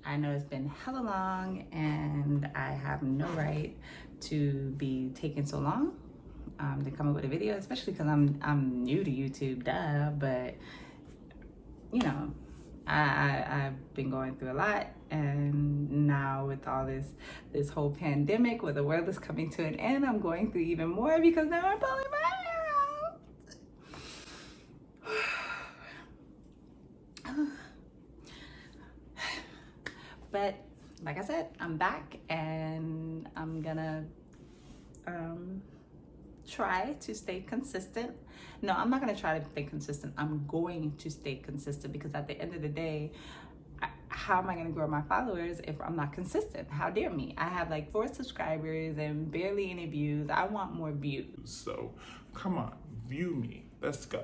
I know it's been hella long and I have no right to be taking so long to come up with a video, especially because I'm new to YouTube, duh. But you know, I've been going through a lot, and now with all this whole pandemic, where the world is coming to an end, I'm going through even more because now I'm pulling my hair out. But like I said, I'm back and I'm gonna try to stay consistent. No, I'm not gonna try to stay consistent. I'm going to stay consistent because at the end of the day, how am I gonna grow my followers if I'm not consistent? How dare me? I have like 4 subscribers and barely any views. I want more views. So come on, view me. Let's go.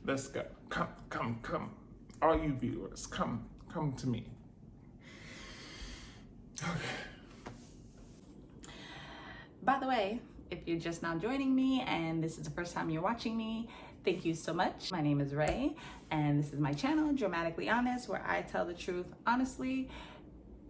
Let's go. Come. All you viewers, come to me. Okay. By the way, if you're just now joining me and this is the first time you're watching me, thank you so much. My name is Ray and this is my channel, Dramatically Honest, where I tell the truth honestly,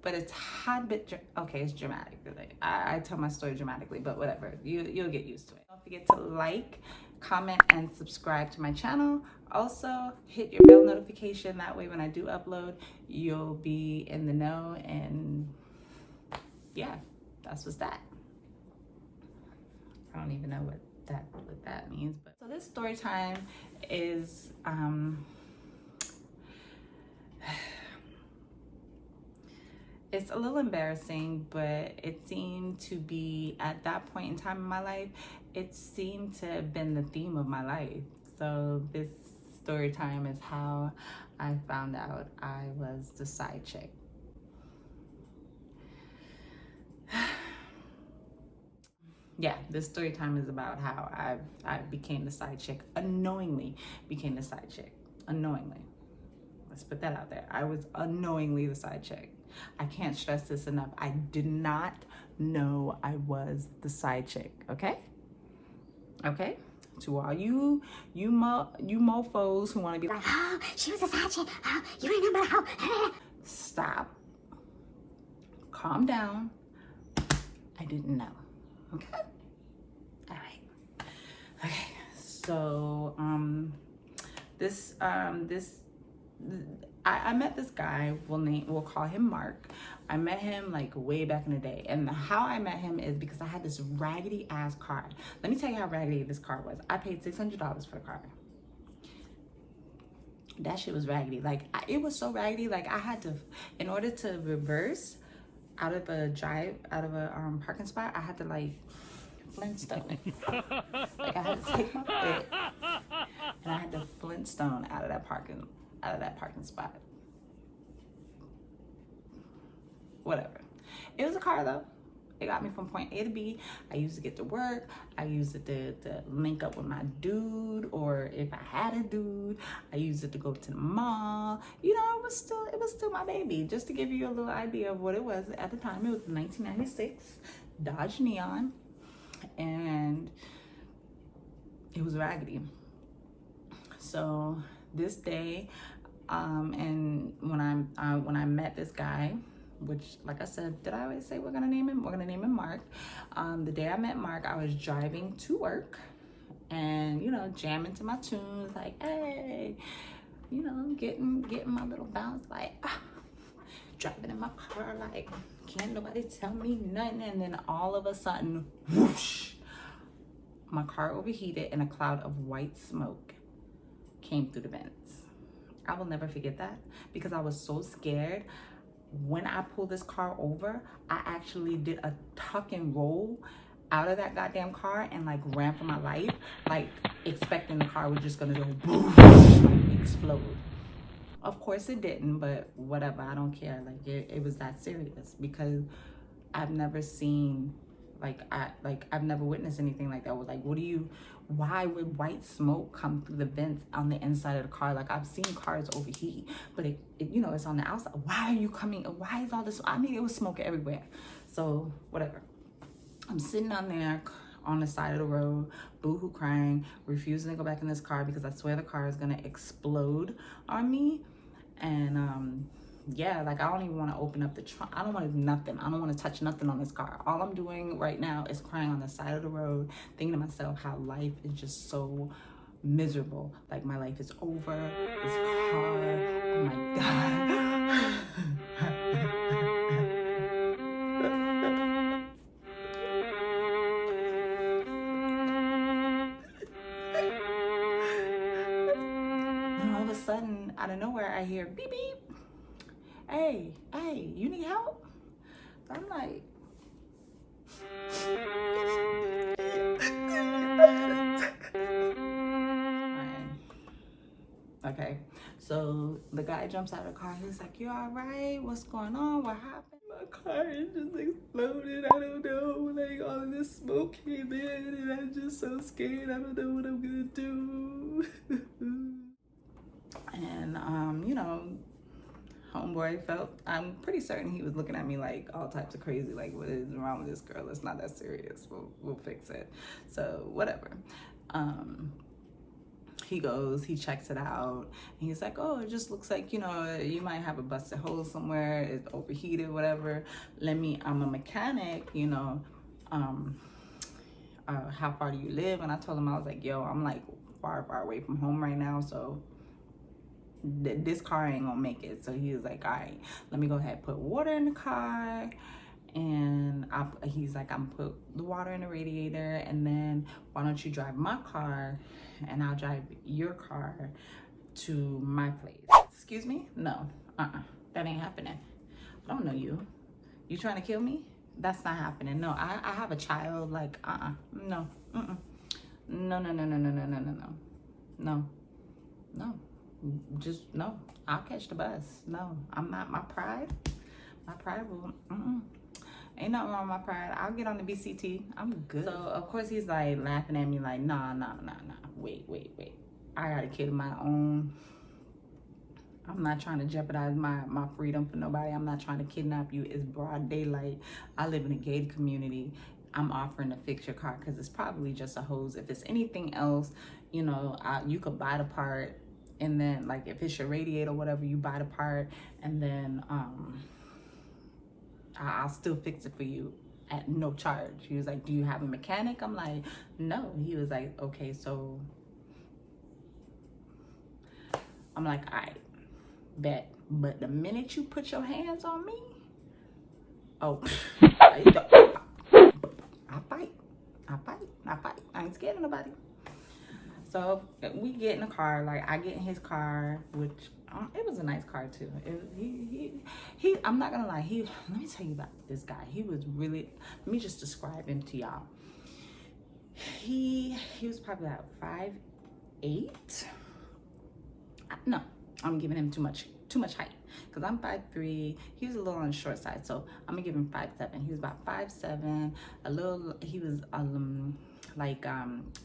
but it's hot bit, okay, it's dramatic. I tell my story dramatically, but whatever, you'll get used to it. Don't forget to like, comment, and subscribe to my channel. Also, hit your bell notification. That way when I do upload, you'll be in the know, and yeah, that's what's that. I don't even know what that means, but so this story time is it's a little embarrassing, but it seemed to be, at that point in time in my life, it seemed to have been the theme of my life. So this story time is how I found out I was the side chick. Yeah, this story time is about how I became the side chick, unknowingly became the side chick, unknowingly. Let's put that out there. I was unknowingly the side chick. I can't stress this enough. I did not know I was the side chick, okay? Okay? To all you mofos who want to be like, oh, she was a side chick, oh, you remember how, stop. Calm down. I didn't know. Okay. All right. Okay. So I met this guy. We'll call him Mark. I met him like way back in the day, and how I met him is because I had this raggedy ass car. Let me tell you how raggedy this car was. I paid $600 for the car. That shit was raggedy. Like it was so raggedy. Like I had to, in order to reverse out of a parking spot, I had to like Flintstone. Like I had to take my foot and I had to Flintstone out of that parking spot. Whatever. It was a car though. It got me from point A to B. I used to get to work. I used it to link up with my dude, or if I had a dude, I used it to go to the mall. You know, it was still my baby. Just to give you a little idea of what it was at the time, it was 1996 Dodge Neon, and it was raggedy. So this day, and when I met this guy, which, like I said, did I always say we're gonna name him? We're gonna name him Mark. The day I met Mark, I was driving to work and, you know, jamming to my tunes, like, hey, you know, getting my little bounce, like, driving in my car, like, can't nobody tell me nothing. And then all of a sudden, whoosh, my car overheated and a cloud of white smoke came through the vents. I will never forget that because I was so scared. When I pulled this car over, I actually did a tuck and roll out of that goddamn car and like ran for my life, like expecting the car was just gonna go boom, like explode. Of course it didn't, but whatever, I don't care. Like it was that serious because I've never seen, I've never witnessed anything like that. Was like, why would white smoke come through the vents on the inside of the car? Like I've seen cars overheat, but it you know, it's on the outside. Why are you coming? Why is all this? I mean, it was smoke everywhere. So whatever. I'm sitting on there on the side of the road, boo-hoo crying, refusing to go back in this car because I swear the car is gonna explode on me. And yeah, like I don't even want to open up the trunk. I don't want to do nothing. I don't want to touch nothing on this car. All I'm doing right now is crying on the side of the road, thinking to myself how life is just so miserable. Like my life is over. This car, oh my God. And all of a sudden, out of nowhere, I hear beep beep. Hey, you need help? I'm like, okay. So the guy jumps out of the car. He's like, "You all right? What's going on? What happened?" My car is just exploded. I don't know. Like all of this smoke came in, and I'm just so scared. I don't know what I'm gonna do. And you know, homeboy felt, I'm pretty certain he was looking at me like all types of crazy, like, what is wrong with this girl? It's not that serious. We'll fix it. So whatever. He goes, he checks it out, and he's like, oh, it just looks like, you know, you might have a busted hole somewhere, it's overheated, whatever. I'm a mechanic, you know, how far do you live? And I told him, I was like, yo, I'm like far away from home right now, so this car ain't gonna make it. So he was like, all right, let me go ahead and put water in the car. And he's like, I'm put the water in the radiator, and then why don't you drive my car and I'll drive your car to my place. Excuse me? No, that ain't happening. I don't know you. You trying to kill me? That's not happening. No, I have a child. Like, no, no, just no. I'll catch the bus. No, I'm not. My pride will, ain't nothing wrong with my pride. I'll get on the BCT. I'm good. So of course he's like laughing at me like, nah. Wait. I got a kid of my own. I'm not trying to jeopardize my freedom for nobody. I'm not trying to kidnap you. It's broad daylight. I live in a gated community. I'm offering to fix your car because it's probably just a hose. If it's anything else, you know, you could buy the part, and then like if it's your radiator or whatever, you buy the part, and then I'll still fix it for you at no charge. He was like, do you have a mechanic? I'm like, no. He was like, okay, so I'm like, all right, bet. But the minute you put your hands on me, oh, I fight. I ain't scared of nobody. So we get in the car, like I get in his car, which it was a nice car too. He I'm not gonna lie, let me tell you about this guy. He was really, let me just describe him to y'all. He was probably like 5'8". No, I'm giving him too much height, because I'm 5'3". He was a little on the short side, so I'm gonna give him 5'7". He was about 5'7", a little, he was like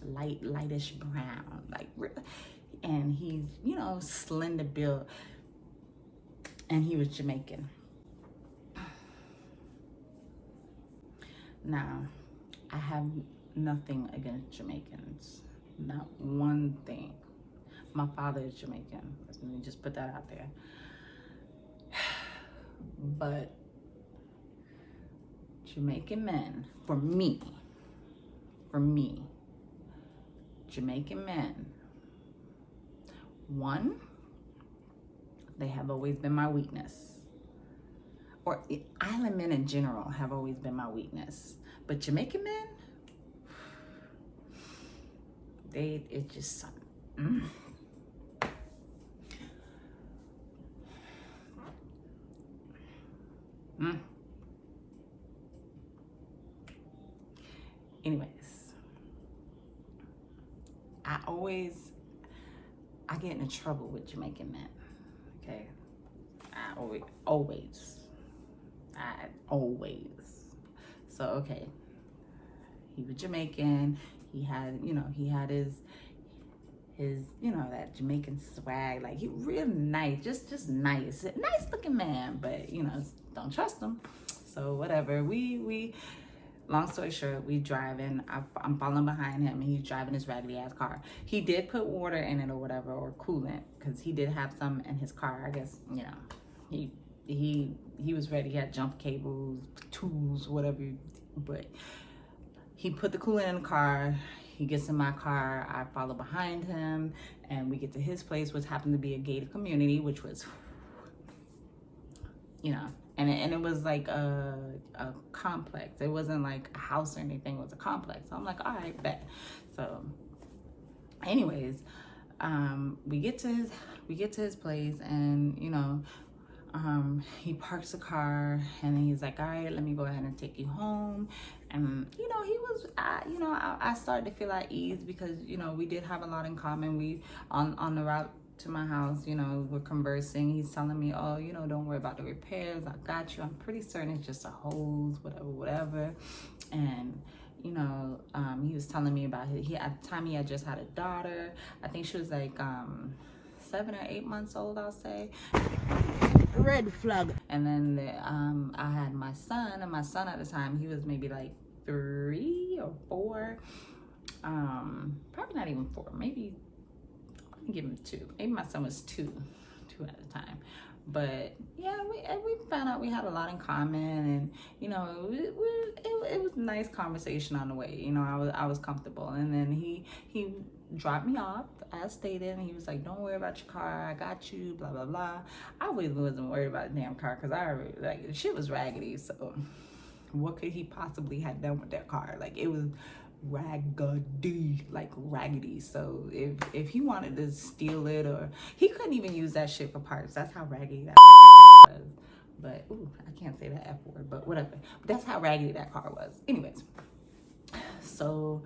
lightish brown, like, and he's, you know, slender build, and he was Jamaican. Now, I have nothing against Jamaicans, not one thing. My father is Jamaican. Let me just put that out there. But Jamaican men, for me, Jamaican men, one, they have always been my weakness. Or island men in general have always been my weakness. But Jamaican men, it's just something. Anyways, I get into trouble with Jamaican men, okay? I always. So, okay, he was Jamaican. He had his, you know, that Jamaican swag. Like, he real nice, just nice looking man, but, you know, don't trust him. So whatever, we long story short, we driving. I'm following behind him, and he's driving his raggedy ass car. He did put water in it or whatever, or coolant, because he did have some in his car. I guess, you know, he he was ready. He had jump cables, tools, whatever. But he put the coolant in the car. He gets in my car. I follow behind him, and we get to his place, which happened to be a gated community, which was, you know, and it was like a complex. It wasn't like a house or anything. It was a complex. So I'm like, all right, bet. So, anyways, we get to his place, and you know, he parks the car, and then he's like, all right, let me go ahead and take you home. And you know, he was, I started to feel at ease because, you know, we did have a lot in common. We on the route to my house, you know, we're conversing. He's telling me, oh, you know, don't worry about the repairs, I got you. I'm pretty certain it's just a hose, whatever. And you know, he was telling me about at the time he had just had a daughter. I think she was like 7 or 8 months old, I'll say. Red flag. And then I had my son, and my son at the time, he was maybe like 3 or 4. Probably not even 4, maybe, I'm gonna give him 2. Maybe my son was 2 at the time. But yeah, we found out we had a lot in common, and you know, it was a nice conversation on the way. You know, I was comfortable, and then he dropped me off as stated, and he was like, don't worry about your car, I got you, blah blah blah. I really wasn't worried about the damn car because I already, like, the shit was raggedy. So what could he possibly have done with that car? Like, it was raggedy, like raggedy. So if he wanted to steal it, or he couldn't even use that shit for parts. That's how raggedy that was. But ooh, I can't say that F word, but whatever. But that's how raggedy that car was. Anyways, so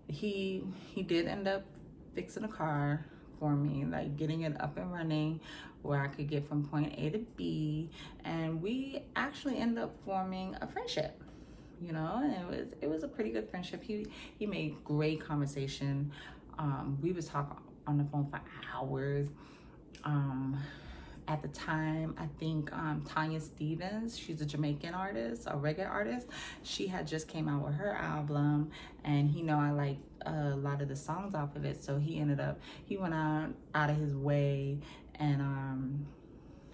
he did end up fixing a car for me, like getting it up and running where I could get from point A to B, and we actually ended up forming a friendship. You know, and it was a pretty good friendship. He made great conversation. We was talking on the phone for hours. At the time, I think Tanya Stevens, she's a Jamaican artist, a reggae artist. She had just came out with her album, and he know I like a lot of the songs off of it. So he went out of his way, and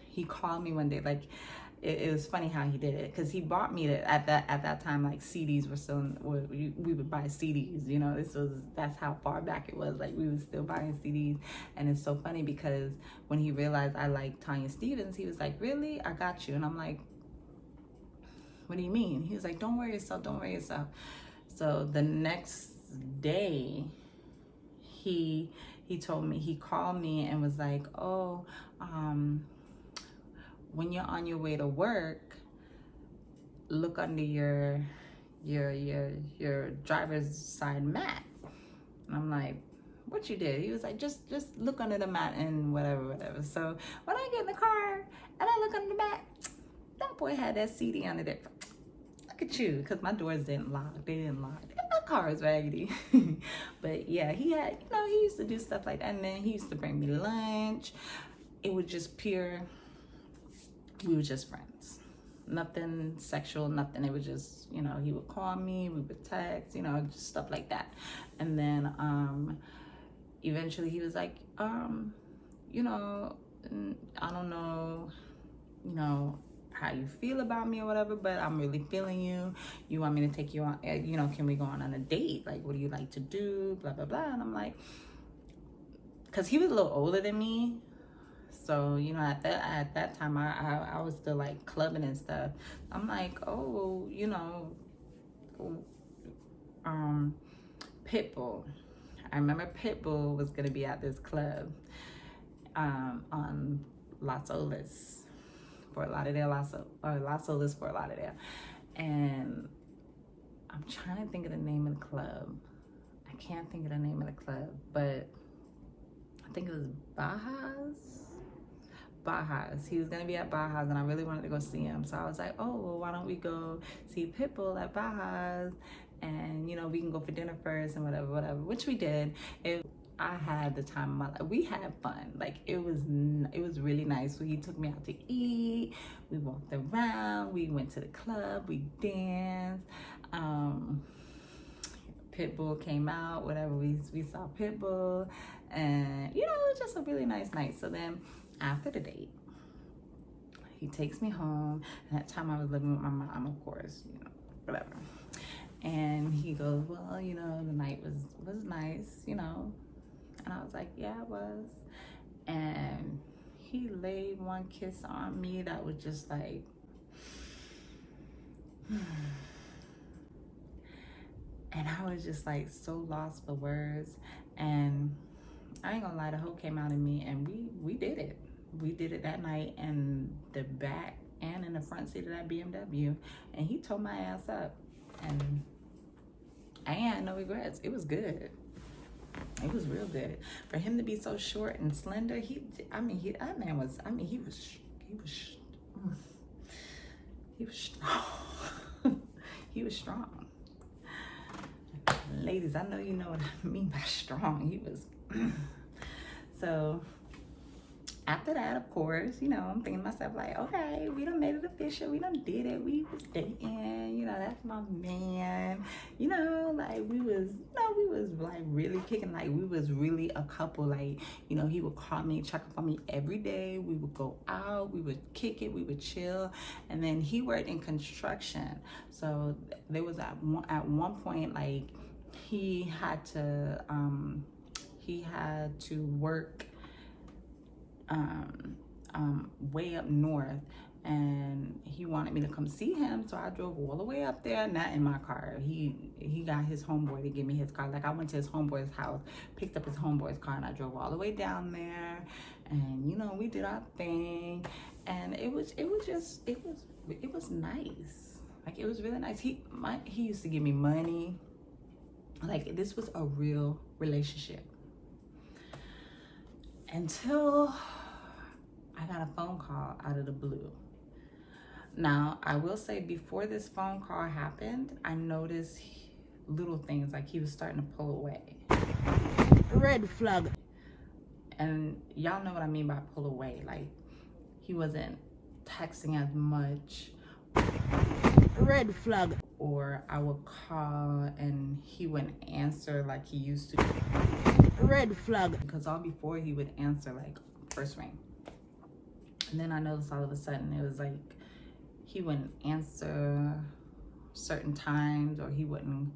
he called me one day, like. It was funny how he did it, because he bought me at that time, like CDs were still we would buy CDs, you know. That's how far back it was. Like, we was still buying CDs. And it's so funny because when he realized I like Tanya Stevens, he was like, really, I got you. And I'm like, what do you mean? He was like, don't worry yourself, so the next day he told me, he called me and was like, oh, when you're on your way to work, look under your driver's side mat. And I'm like, what you did? He was like, just look under the mat and whatever. So when I get in the car and I look under the mat, that boy had that CD under there. Look at you, because my doors didn't lock. They didn't lock. My car is raggedy. But yeah, he had, you know, he used to do stuff like that. And then he used to bring me lunch. It was just pure. We were just friends, nothing sexual, nothing. It was just, you know, he would call me, we would text, you know, just stuff like that. And then eventually he was like, you know, I don't know, you know, how you feel about me or whatever, but I'm really feeling you. You want me to take you on, you know, can we go on a date? Like, what do you like to do? Blah, blah, blah. And I'm like, because he was a little older than me. So, you know, at that time, I was still like clubbing and stuff. I'm like, oh, you know, Pitbull. I remember Pitbull was gonna be at this club on Las Olas, Fort Lauderdale, Las Olas, Fort Lauderdale. And I'm trying to think of the name of the club. I can't think of the name of the club, but I think it was Baja's. He was gonna be at Baja's, and I really wanted to go see him. So I was like, oh, well, why don't we go see Pitbull at Baja's, and you know, we can go for dinner first and whatever, which we did. I had the time of my life. We had fun. Like, it was really nice. So he took me out to eat. We walked around. We went to the club. We danced. Pitbull came out. Whatever. We saw Pitbull, and you know, it was just a really nice night. So then after the date, He takes me home. And that time I was living with my mom, of course, you know, whatever. And he goes, well, you know, the night was nice, you know. And I was like, yeah, it was. And he laid one kiss on me that was just like, and I was just like so lost for words. And I ain't gonna lie, the hoe came out of me, and we did it. We did it that night in the back and in the front seat of that BMW. And he tore my ass up. And I ain't had no regrets. It was good. It was real good. For him to be so short and slender, he was strong. He was strong. Ladies, I know you know what I mean by strong. He was. So after that, of course, you know, I'm thinking to myself like, okay, we done made it official. We done did it. We was dating. You know, that's my man. You know, like we was like really kicking. Like we was really a couple. Like, you know, he would call me, check up on me every day. We would go out. We would kick it. We would chill. And then he worked in construction. So there was at one point, like he had to work way up north, and he wanted me to come see him, so I drove all the way up there, not in my car. He got his homeboy to give me his car. Like I went to his homeboy's house, picked up his homeboy's car, and I drove all the way down there, and you know, we did our thing, and it was nice. Like it was really nice. He used to give me money. Like this was a real relationship. Until I got a phone call out of the blue. Now, I will say before this phone call happened, I noticed little things, like he was starting to pull away. Red flag. And y'all know what I mean by pull away. Like he wasn't texting as much. Red flag. Or I would call and he wouldn't answer like he used to. Red flag. Because all before he would answer like first ring. And then I noticed all of a sudden it was like he wouldn't answer certain times, or he wouldn't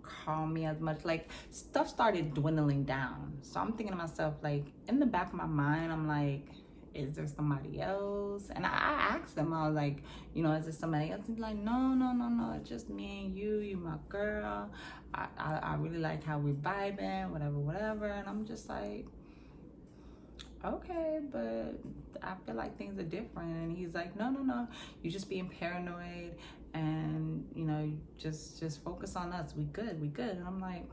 call me as much. Like stuff started dwindling down. So I'm thinking to myself, like in the back of my mind, I'm like, is there somebody else? And I asked him, I was like, you know, is there somebody else? He's like, no, it's just me and you my girl. I really like how we're vibing, whatever. And I'm just like, okay, but I feel like things are different. And he's like, no, you're just being paranoid, and you know, just focus on us. We good. And I'm like,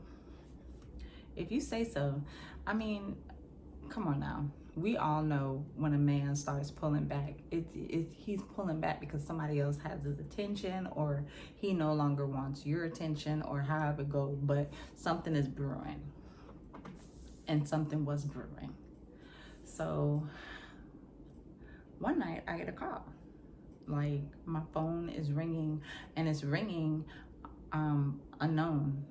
if you say so. I mean, come on now. We all know when a man starts pulling back, he's pulling back because somebody else has his attention, or he no longer wants your attention, or however it goes, but something is brewing. And something was brewing. So one night I get a call. Like my phone is ringing, and it's ringing unknown.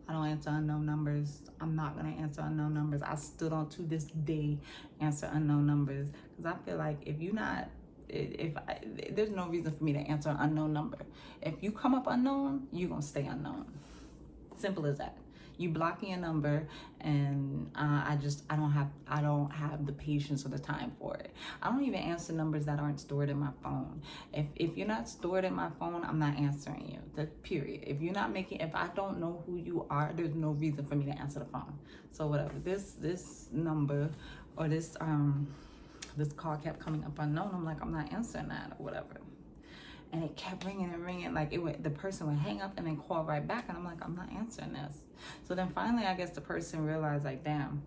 I don't answer unknown numbers. I'm not gonna answer unknown numbers. I still don't to this day answer unknown numbers, because I feel like there's no reason for me to answer an unknown number. If you come up unknown, you're gonna stay unknown. Simple as that. You blocking a number, and I don't have the patience or the time for it. I don't even answer numbers that aren't stored in my phone. If you're not stored in my phone, I'm not answering you. That's period. If I don't know who you are, there's no reason for me to answer the phone. So whatever. This number or this call kept coming up unknown. I'm like, I'm not answering that or whatever. And it kept ringing and ringing. Like the person would hang up and then call right back, and I'm like, I'm not answering this. So then finally, I guess the person realized, like, damn,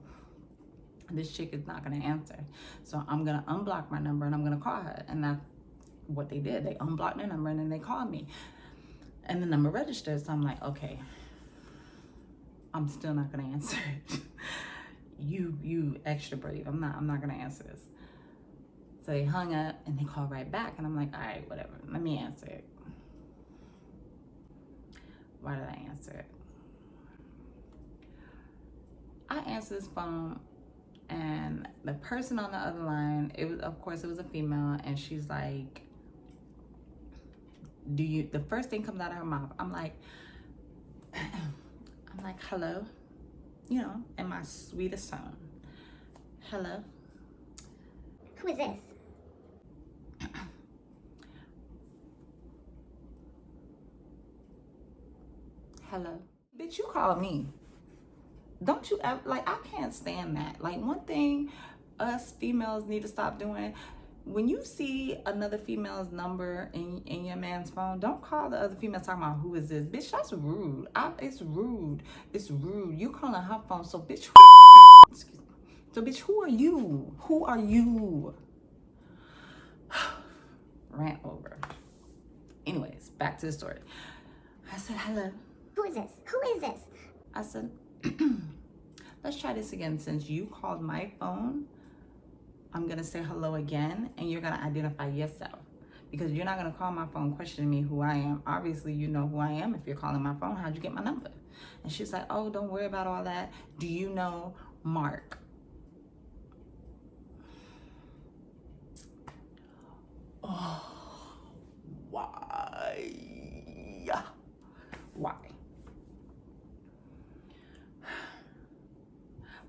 this chick is not gonna answer. So I'm gonna unblock my number and I'm gonna call her. And that's what they did. They unblocked their number and then they called me. And the number registered. So I'm like, okay, I'm still not gonna answer it. You extra brave. I'm not gonna answer this. So they hung up and they called right back, and I'm like, all right, whatever, let me answer it. Why did I answer it? I answer this phone, And the person on the other line, it was, of course, it was a female, and she's like, the first thing comes out of her mouth, I'm like, hello, you know, in my sweetest tone. Hello. Who is this? Hello. Bitch, you called me. Don't you ever, like, I can't stand that. Like, one thing us females need to stop doing, when you see another female's number in your man's phone, don't call the other female talking about who is this. Bitch, that's rude. It's rude. It's rude. You calling her phone, so bitch, excuse me. So bitch, who are you? Who are you? Rant over. Anyways, back to the story. I said, hello. Who is this? Who is this? I said, let's try this again. Since you called my phone, I'm gonna say hello again, and you're gonna identify yourself, because you're not gonna call my phone questioning me who I am. Obviously, you know who I am if you're calling my phone. How'd you get my number? And she's like, oh, don't worry about all that. Do you know Mark? Oh, why? Why?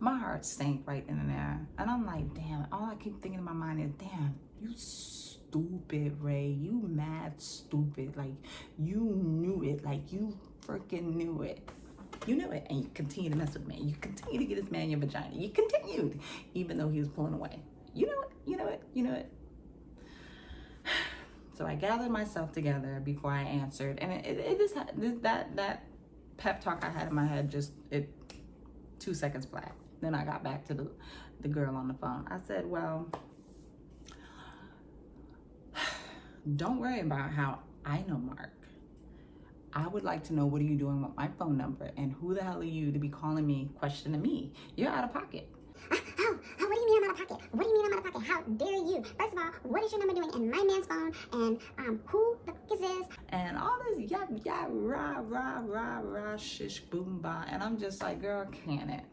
My heart sank right then and there. And I'm like, damn, all I keep thinking in my mind is, damn, you stupid, Ray. You mad stupid. Like, you knew it. Like, you freaking knew it. You knew it. And you continue to mess with me. You continue to get this man your vagina. You continued, even though he was pulling away. You know it. You know it. You know it. So I gathered myself together before I answered. And that pep talk I had in my head, 2 seconds flat. Then I got back to the girl on the phone. I said, well, don't worry about how I know Mark. I would like to know, what are you doing with my phone number? And who the hell are you to be calling me, questioning me? You're out of pocket. What do you mean I'm out of pocket? What do you mean I'm out of pocket? How dare you? First of all, what is your number doing in my man's phone? And who the fuck is this? And all this yap, rah, shish, boom, ba. And I'm just like, girl, can it?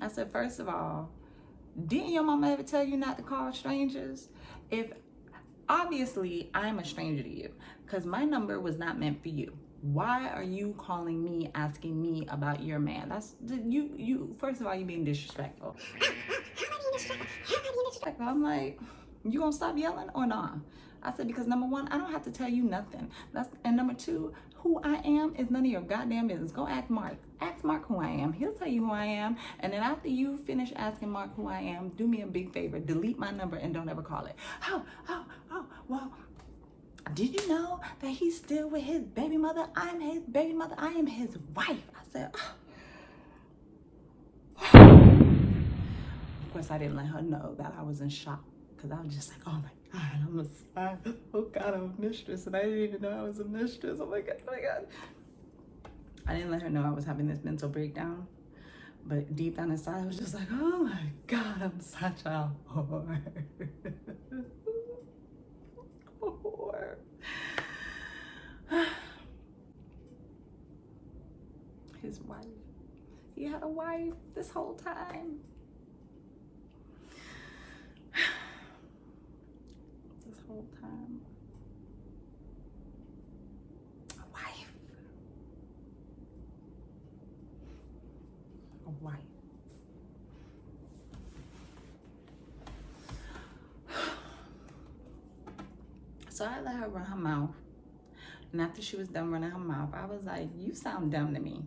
I said, first of all, didn't your mama ever tell you not to call strangers? If obviously I'm a stranger to you, because my number was not meant for you. Why are you calling me, asking me about your man? That's you. First of all, you being disrespectful. How am I being disrespectful? I'm like, you gonna stop yelling or not? I said, because number one, I don't have to tell you nothing. And number two, who I am is none of your goddamn business. Go ask Mark. Ask Mark who I am. He'll tell you who I am. And then after you finish asking Mark who I am, do me a big favor. Delete my number and don't ever call it. Oh, well, did you know that he's still with his baby mother? I'm his baby mother. I am his wife. I said, Of course, I didn't let her know that I was in shock, because I was just like, oh my God, I'm a mistress. And I didn't even know I was a mistress. Oh my God. I didn't let her know I was having this mental breakdown. But deep down inside, I was just like, oh my God, I'm such a whore. His wife. He had a wife this whole time. This whole time. A wife. A wife. So I let her run her mouth. And after she was done running her mouth, I was like, you sound dumb to me.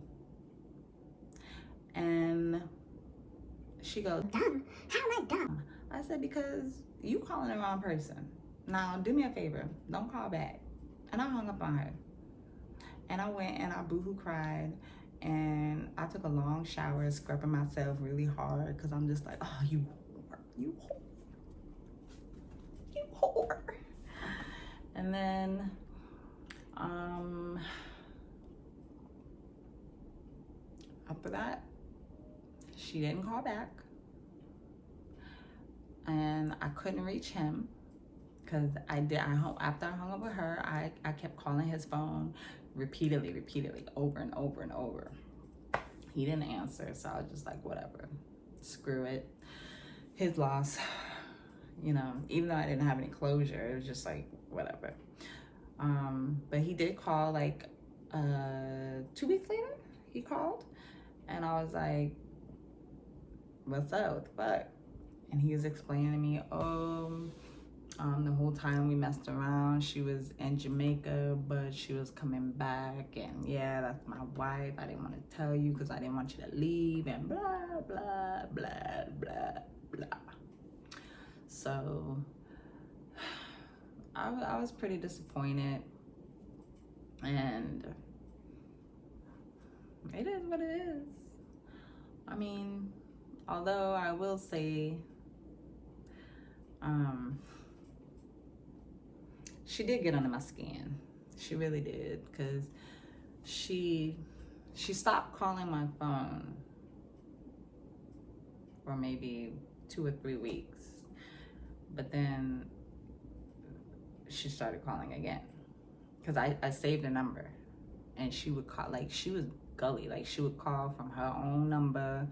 And she goes, Dumb? How am I dumb? I said, because you calling the wrong person. Now, do me a favor. Don't call back. And I hung up on her. And I went and I boohoo cried. And I took a long shower, scrubbing myself really hard, because I'm just like, oh, you whore. You whore. You whore. And then, after that, she didn't call back. And I couldn't reach him, because after I hung up with her, I kept calling his phone repeatedly, over and over and over. He didn't answer, so I was just like, whatever, screw it. his loss, you know, even though I didn't have any closure, it was just like, whatever. But he did call like 2 weeks later, he called, and I was like, what's up, what the fuck? And he was explaining to me, the whole time we messed around, she was in Jamaica, but she was coming back, and yeah, that's my wife. I didn't want to tell you because I didn't want you to leave, and blah, blah, blah, blah, blah. So I was pretty disappointed, and it is what it is. I mean, although I will say, she did get under my skin. She really did, because she stopped calling my phone for maybe 2 or 3 weeks, but then she started calling again, because I saved a number, and she would call, like, she was gully, like she would call from her own number,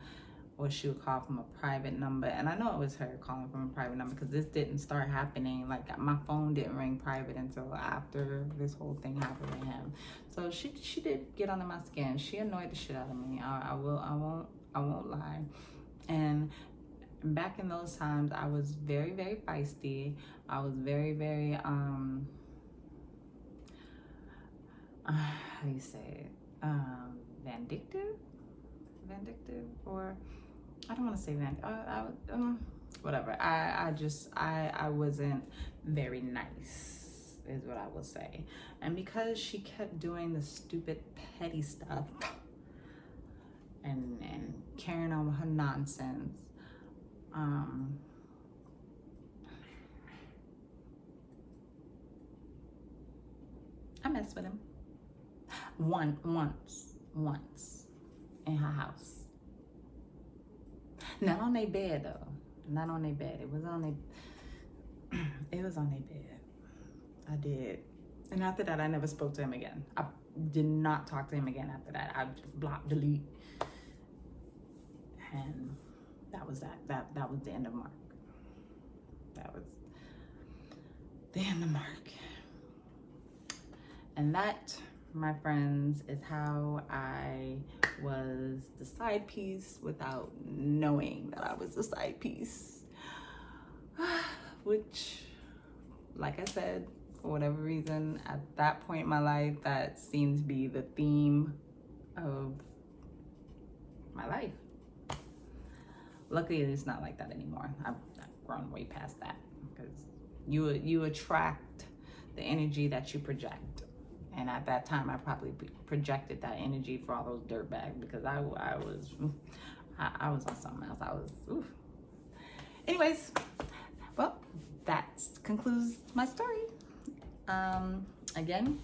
or she would call from a private number. And I know it was her calling from a private number, because this didn't start happening, like my phone didn't ring private until after this whole thing happened with him. So she did get under my skin. She annoyed the shit out of me. I won't lie. And back in those times, I was very, very feisty. I was very, very how do you say it? Vindictive, or I don't want to say whatever. I wasn't very nice, is what I will say. And because she kept doing the stupid petty stuff and carrying on with her nonsense, I messed with him once in her house. Not on their bed though. Not on their bed. It was on their bed. I did. And after that, I never spoke to him again. I did not talk to him again after that. I just blocked, delete. And that was that. That was the end of Mark. That was the end of Mark. And that, my friends, is how I was the side piece without knowing that I was the side piece. Which, like I said, for whatever reason, at that point in my life, that seemed to be the theme of my life. Luckily, it's not like that anymore. I've grown way past that, because you attract the energy that you project. And at that time, I probably projected that energy for all those dirtbags, because I was on something else. I was, oof. Anyways, well, that concludes my story. Again,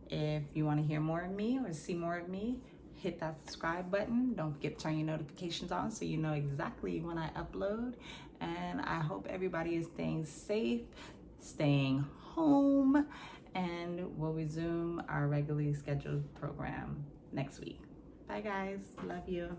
if you want to hear more of me or see more of me, hit that subscribe button. Don't forget to turn your notifications on so you know exactly when I upload. And I hope everybody is staying safe, staying home, and we'll resume our regularly scheduled program next week. Bye guys, love you.